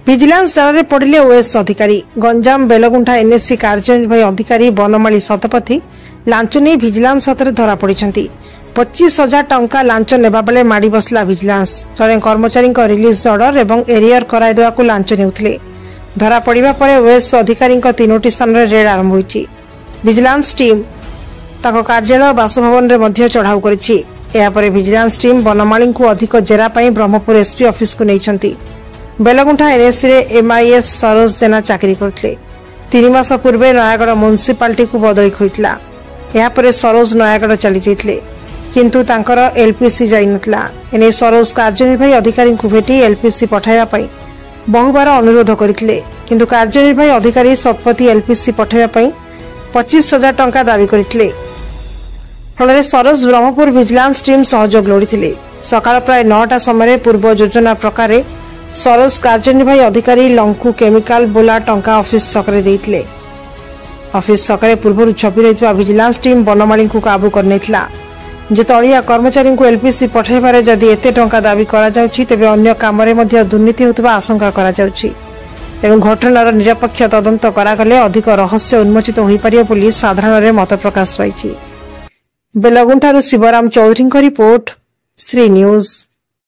Vigilance जाल में पड़े ओएस अधिकारी। गंजाम बेलगुंठा एनएससी कार्यनिर्वाही अधिकारी बनमाली शतपथी लांच नहीं विजिलेंस हाथ में धरा पड़ी। 25,000 टंका लांच नेबा बेले माड़ी बसला विजिलेंस। जड़े कर्मचारी रिलीज ऑर्डर एवं एरियर कराइदेवा लांच नेउथिले। धरा पड़िबा परे ओएस अधिकारी 3टी स्थान में रेड आरंभ होईछि। विजिलेंस टीम ताको कार्यालय बासभवन रे मध्य चढ़ाऊ करिछि। एहा परे विजिलेंस टीम बनमाली को अधिक जेरा पई ब्रह्मपुर एसपी ऑफिस को नैछंती। बेलगुंठा एनएससी रे एमआईएस सरोज जेना चाकरी करथिले। 3 मास पूर्वे नयागढ़ म्युनिसिपालिटी को बदली होइतला। एहा परे सरोज नयागढ़ चली जाइतले किंतु तांकर एलपीसी जाई नतला। एने सरोज कार्यनिर्वाही अधिकारी को भेटी एलपीसी पठाइबा पई बहुबार अनुरोध करथिले किंतु कार्यनिर्वाही अधिकारी शतपथी एलपीसी पठाइबा पई 25,000 टंका दाबी करथिले। फल सरोज ब्रह्मपुर विजिलेंस टीम सहयोग लोड़ी। सकाळ प्राय 9टा समय पूर्व योजना प्रकार सरोज कार्यनिर्वाही अधिकारी लंकु केमिकल बोला टंका ऑफिस छकरे देइतले। ऑफिस छकरे पूर्व छपी रहितबा विजिलेंस टीम बनमाली को काबू करनेथिला। जे तलिया कर्मचारी को एलपीसी पठाइबारे जदि एते टंका दाबी करा जाउछि तेबे अन्य कामरे मध्ये दुर्नीति होतबा आशंका करा जाउछि। एवं घटनार निरपेक्ष तदंत करागले अधिक रहस्य उन्मोचित होई पारियो बोली साधारण रे मत प्रकाश पाइछि। बेलगुंठारु शिवराम चौधरी रिपोर्ट, श्री न्यूज।